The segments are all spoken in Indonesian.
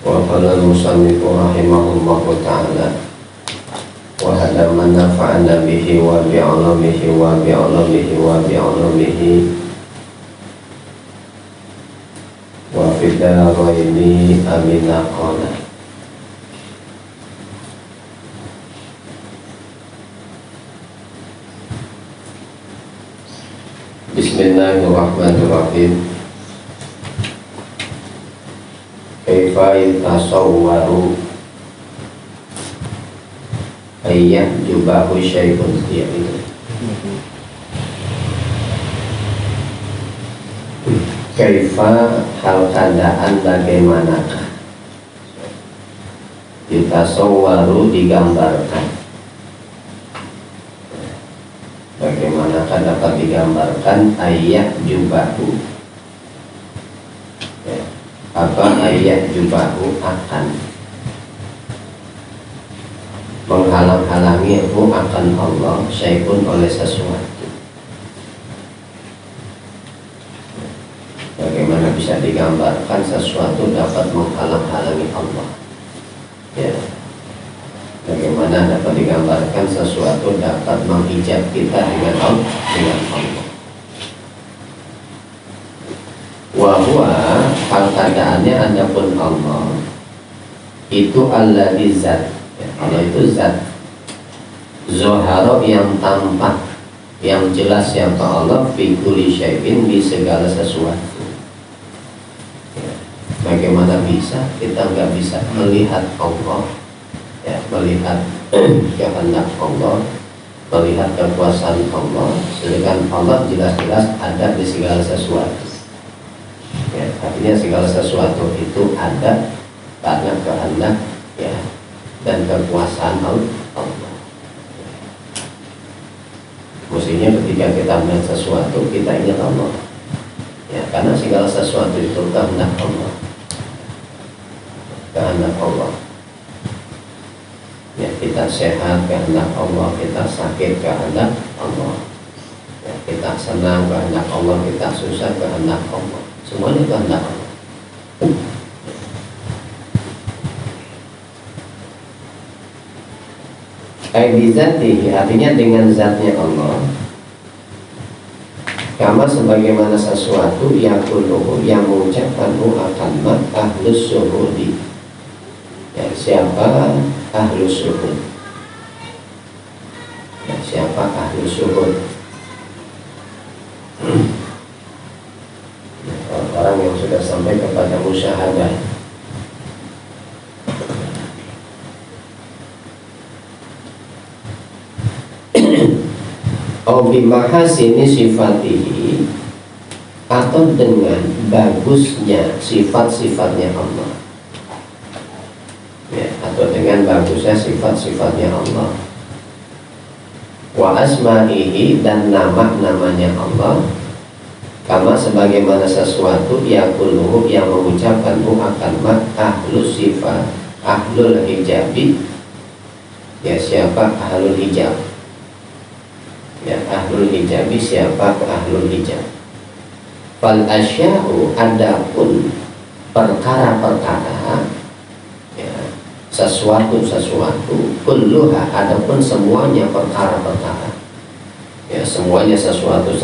Wa qala al-musannif rahimahullahu ta'ala wa hada man nafa'ana bihi wa bi'alamihi wa bi'alamihi wa bi'alamihi wa fidaraini amina qala. Bismillahirrahmanirrahim. Kaifa yatasawwaru ayyah jubahu syai'un ini. Kaifa hal keadaan bagaimanakah yatasawwaru digambarkan, bagaimanakah dapat digambarkan ayyah jubahu, apa ayat jubahu akan menghalang-halangi akan Allah syai'un oleh sesuatu. Bagaimana bisa digambarkan sesuatu dapat menghalang-halangi Allah, ya. Bagaimana dapat digambarkan sesuatu dapat menghijab kita dengan Allah. Wahwa hal keadaannya adapun Allah itu alladzi zat, ya, Allah itu zat zoharo yang tampak, yang jelas yang Allah fi kulli syai'in di segala sesuatu, ya. Bagaimana bisa kita nggak bisa melihat Allah, ya, melihat kehendak Allah, melihat kekuasaan Allah, sedangkan Allah jelas-jelas ada di segala sesuatu. Ya, artinya segala sesuatu itu ada karena kehendak, ya, dan kekuasaan Allah. Mestinya ketika kita melihat sesuatu kita ingat Allah, ya, karena segala sesuatu itu kehendak Allah, kehendak Allah. Ya, kita sehat kehendak Allah, kita sakit kehendak Allah, ya, kita senang kehendak Allah, kita susah kehendak Allah. Semuanya kehendak Allah. Aibizatihi artinya dengan zatnya Allah. Kama sebagaimana sesuatu yang kuluhu yang mengucapkanmu akan ahlus syuhudi. Ya, siapa ahlus syuhud? Ya, siapa ahlus syuhud? Orang yang sudah sampai kepada musyahadah. Bimahasini sifatihi, atau dengan bagusnya sifat-sifatnya Allah, ya, atau dengan bagusnya sifat-sifatnya Allah. Wa asma'ihi dan nama-namanya Allah. Kama sebagaimana sesuatu yang kulluhu yang mengucapkanmu akan ahlus sifat ahlul hijabi, ya, siapa ahlul hijab, ya, ahlul hijabi siapa ahlul hijab. Fal asya'u adapun perkara-perkara, ya, sesuatu kulluha adapun semuanya perkara-perkara, ya, semuanya sesuatu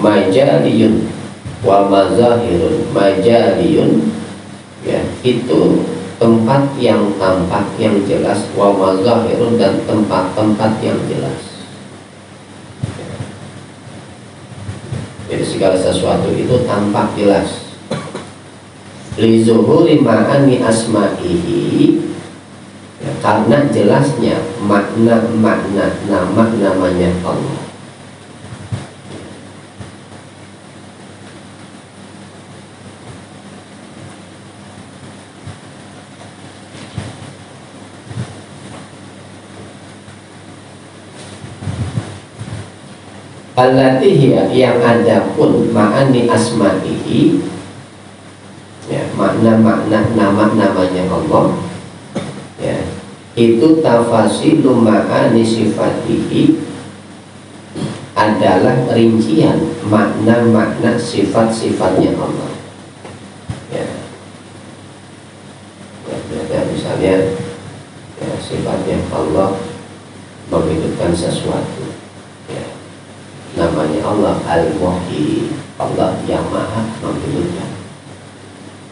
majaliyun wa mazahirun. Majaliyun, ya, itu tempat yang tampak yang jelas, wa mazahirun dan tempat-tempat yang jelas. Jadi segala sesuatu itu tampak jelas. Li zuhuri ma'ani asma'ihi, ya, karena jelasnya makna-makna nama-namanya Allah. Allati yang ada pun ma'ani asma'ihi, ya, makna-makna nama-namanya Allah, ya, itu tafasilu ma'ani sifatihi, adalah rincian makna-makna sifat-sifatnya Allah, ya. sifatnya Allah menghidupkan sesuatu. Ya. Namanya Allah Al-Muhyi, Allah yang maha menghidupkan.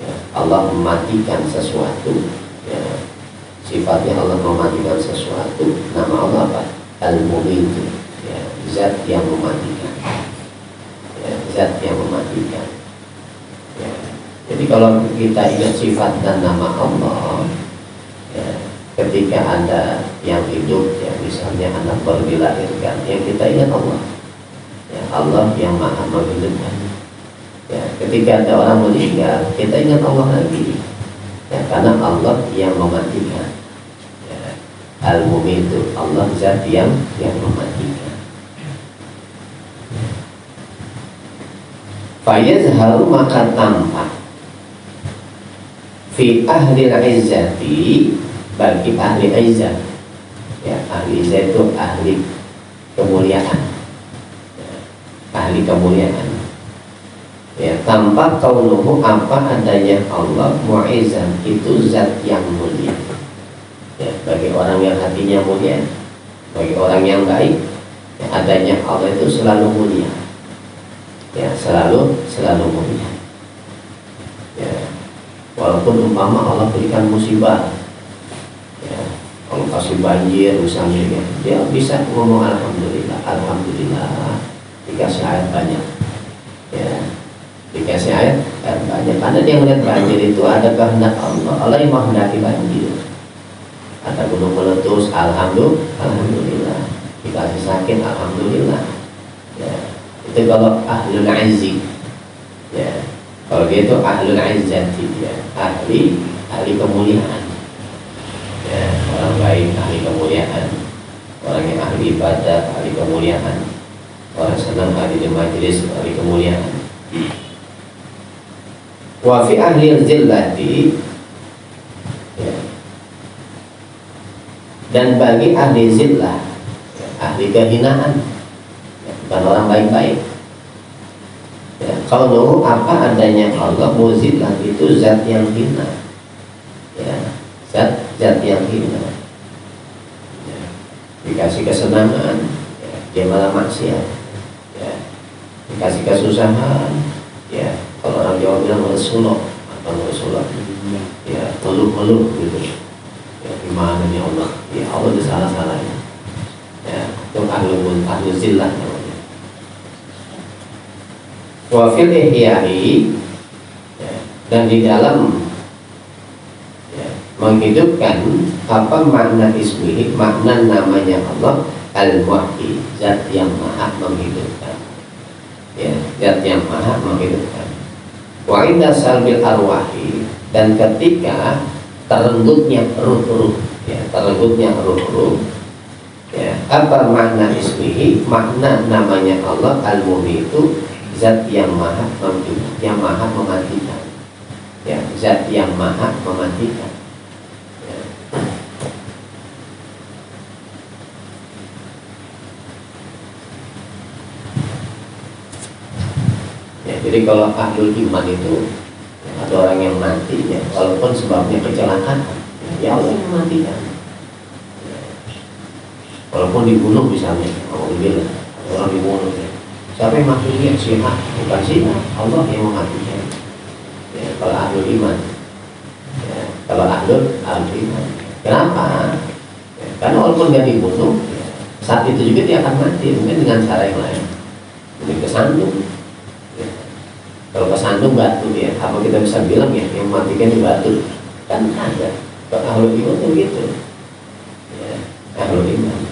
Ya. Allah mematikan sesuatu. Ya. Sifatnya Allah mematikan sesuatu. Nama Allah apa? Al-Mumit, ya. Zat yang mematikan. Ya. Zat yang mematikan. Ya. Jadi kalau kita ingat sifat dan nama Allah, ya, ketika ada yang hidup, ya, misalnya anak baru dilahirkan, yang kita ingat Allah, ya, Allah yang maha menghidupkan. Ya, ketika ada orang meninggal, kita ingat Allah lagi, ya, karena Allah yang mematikan. Ya, Al-Mumit itu Allah zat yang mematikan. Fayazharu maka tampak fi ahli al-izzati, bagi ahli izzat. Ya, ahli izzat itu ahli kemuliaan. Ya, ahli kemuliaan. Ya, tampak kaunuhu apa adanya Allah mu'izzan, itu zat yang mulia. Ya, bagi orang yang hatinya mulia, bagi orang yang baik, ya, adanya Allah itu selalu mulia. Ya, selalu mulia. Ya, walaupun umpama Allah berikan musibah, ya, kalau kasih banjir misalnya, ya, dia bisa ngomong alhamdulillah, alhamdulillah, dikasih ayat banyak, ya, dikasih ayat banyak, karena dia melihat banjir itu ada kehendak Allah, Allah yang menghendaki banjir. Ada gunung meletus, alhamdulillah, dikasih sakit, alhamdulillah. Ya, itu kalau ahlul izzi, ya. Kalau dia itu ahlul izzati, ya, ahli kemuliaan. Ya, orang baik ahli kemuliaan, orang yang ahli ibadah ahli kemuliaan, orang senang ahli di majelis ahli kemuliaan. Wa fi ahli zillati, ya, dan bagi ahli zillah, ya, ahli kehinaan, ya, bukan orang baik-baik. Ya, kalau apa adanya Allah muzillah, itu zat yang hina. Ya, zat yang hina. Ya, dikasih kesenangan, ya, dia malah maksiat. Ya, dikasih kesusahan, ya, kalau orang Jawa bilang mesulok, apa mesulok? Ya, meluk gitu. Ya, gimana nih Allah? Ya, Allah itu salah-salahnya. Ya, itu ahlu zillah namanya. Wa fil ihya'i, ya, dan di dalam, ya, menghidupkan apa makna ismihi, makna namanya Allah Al-Muhyi, zat yang maha menghidupkan. Ya, zat yang maha menghidupkan. Wa inda salbil arwahi, dan ketika terenggutnya ruh-ruh, ya, terenggutnya ruh-ruh, ya, apa makna ismihi, makna namanya Allah Al-Muhyi itu zat yang maha menghidupkan, yang maha mematikan. Ya, zat yang maha mematikan. Ya. Ya, jadi kalau ahlul iman itu, ya, ada orang yang mati, ya, walaupun sebabnya kecelakaan, ya Allah yang mematikan. Ya. Walaupun dibunuh misalnya, alhamdulillah, orang dibunuh, ya. Siapa yang matinya? Syiah, bukan Syiah, Allah yang mematikan. Ya, kalau ahlul iman, ya, kalau ahlul iman. Kenapa? Ya, karena walaupun dia dibunuh, ya, saat itu juga dia akan mati, mungkin dengan cara yang lain, mungkin kesandung. Ya. Kalau kesandung batu, ya, apa kita bisa bilang, ya, yang mematikan di batu? Kan ada. Kalau ahlul iman itu gitu. Ya, ahlul iman.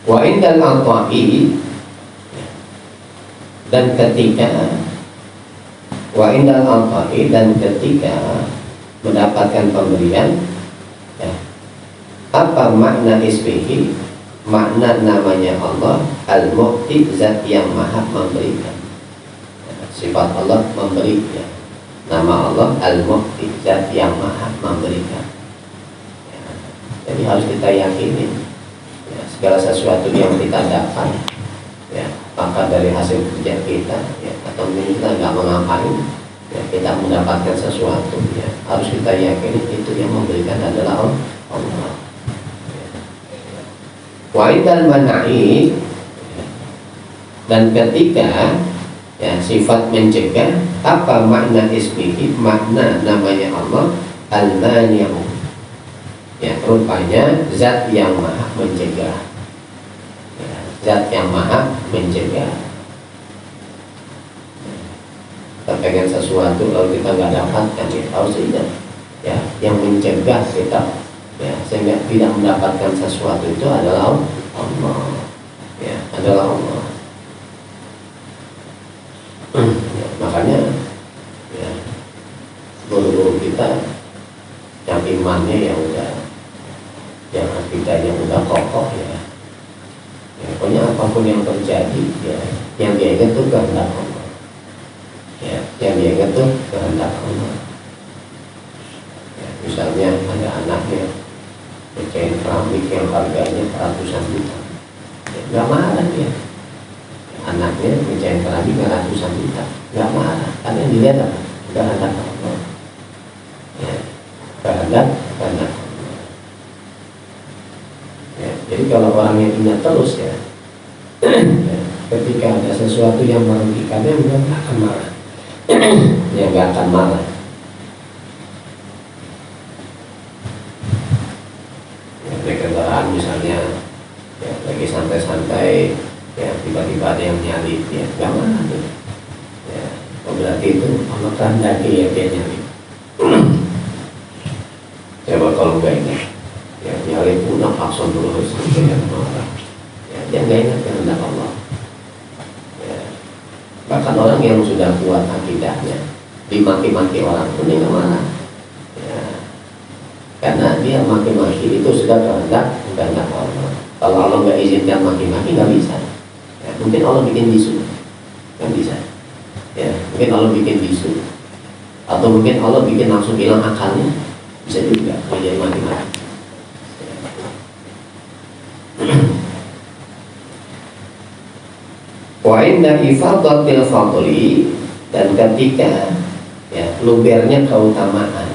Wa indal ata'i, dan ketika mendapatkan pemberian, ya, apa makna ismihi, makna namanya Allah Al-Mu'ti, zat yang maha memberikan. Ya, sifat Allah memberi, ya. Nama Allah Al-Mu'ti, zat yang maha memberikan. Ya, jadi harus kita yakini, ya, segala sesuatu yang kita dapat, ya, apakah dari hasil kerja kita ya, atau mungkin kita nggak mengapain ya, kita mendapatkan sesuatu ya, harus kita yakini itu yang memberikan adalah Allah. Wa idal manai, dan ketika ya, sifat mencegah, apa makna ismihi, makna namanya Allah al-mani'u ya, rupanya zat yang maha mencegah ya, zat yang maha mencegah. Kita pengen sesuatu lalu kita nggak dapatkan ya, harus ingat ya, yang mencegah kita ya, sehingga tidak mendapatkan sesuatu itu adalah Allah ya, adalah Allah. Ya, makanya ya, guru-guru kita yang imannya yang udah, yang akidahnya udah kokoh ya, ya pokoknya apapun yang terjadi ya, yang dia ingat itu kehendak Allah ya, yang dia ingat itu kehendak Allah ya, misalnya ada anaknya pecahin keramik yang harganya ratusan juta ya, gak marah dia, anaknya pecahin keramik ratusan juta, gak marah, karena yang dilihat apa? Kehendak Allah ya, kehendak Allah ya. Jadi kalau orang yang ingat terus ya, ya ketika ada sesuatu yang merugikannya, dia gak akan marah dia gak akan marah ya, naik kendaraan misalnya ya, lagi santai-santai ya, tiba-tiba ada yang nyalip ya, gak marah tuh ya, berarti itu Allah kehendaki ya dia nyalip. Coba kalau gak ingat ya, nyalip udah paksa dulu sampai yang marah ya, dia gak ingat kehendak Allah ya. Bahkan orang yang sudah kuat akidahnya dimaki-maki orang pun dia gak marah ya, karena dia maki-maki itu sudah kehendak Allah. Kalau Allah gak izinkan maki-maki gak bisa ya, mungkin Allah bikin bisu, gak bisa ya, mungkin Allah bikin bisu, atau mungkin Allah bikin langsung hilang akalnya, bisa juga menjadi maki-maki. Wa inna ifadatil fadli, dan ketika ya, lubernya keutamaan,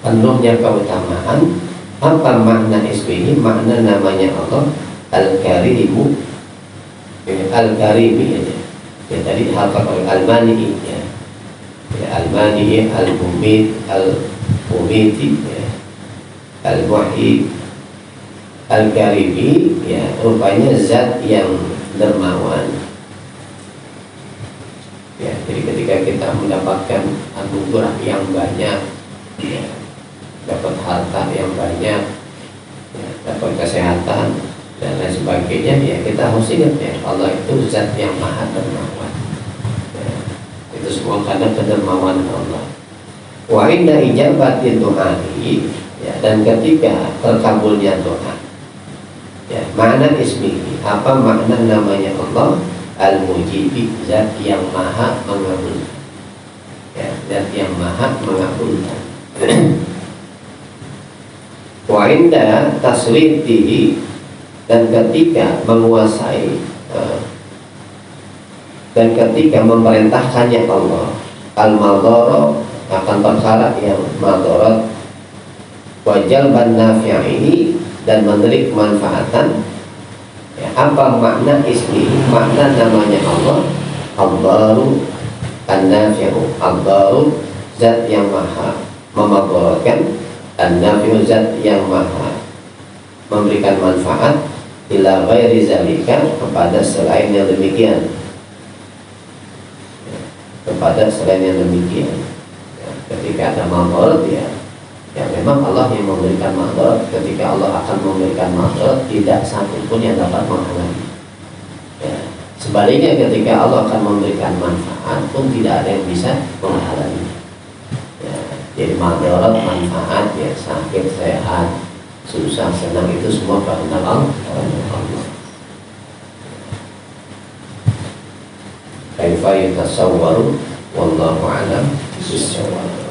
penuhnya keutamaan, apa makna ismihi, makna namanya Allah al-karimu ya, al-karimi ya, tadi hafal al-mani ya, ya al-mani, al-mumit, al-mumiti ya, al-muhyi, al-karimi ya, rupanya zat yang dermawan ya. Jadi ketika kita mendapatkan anugerah yang banyak ya, dapat harta yang banyak ya, dapat kesehatan dan lain sebagainya ya, kita harus ingat ya, Allah itu zat yang maha dermawan ya, itu semua karena kedermawanan Allah. Wa inna ijabatin du'ai ya, dan ketika terkabulnya doa ya, makna ismihi, apa makna namanya Allah al-mujibi, zat yang maha mengabulkan ya, zat yang maha mengabulkan. Wa inda taslitihi, dan ketika menguasai dan ketika memerintahkannya Allah al-madhara, akan perkara yang madarat, wajal ban nafi'i, dan menarik manfaatan ya, apa makna ismi, makna namanya Allah al-baru an-nafi'u, al-baru zat yang maha memadaratkan, an-nafi'u zat yang maha memberikan manfaat, ila ghairi zalika, kepada selain yang demikian ya, kepada selain yang demikian ya, ketika ada madarat ya, ya memang Allah yang memberikan madarat. Ketika Allah akan memberikan madarat, tidak satu pun yang dapat menghalangi ya. Sebaliknya ketika Allah akan memberikan manfaat pun tidak ada yang bisa menghalangi ya. Jadi madarat, manfaat ya, sakit, sehat, susah, senang, itu semua kehendak Allah. Kaifa yatasawwaru wallahu a'lam bissawab.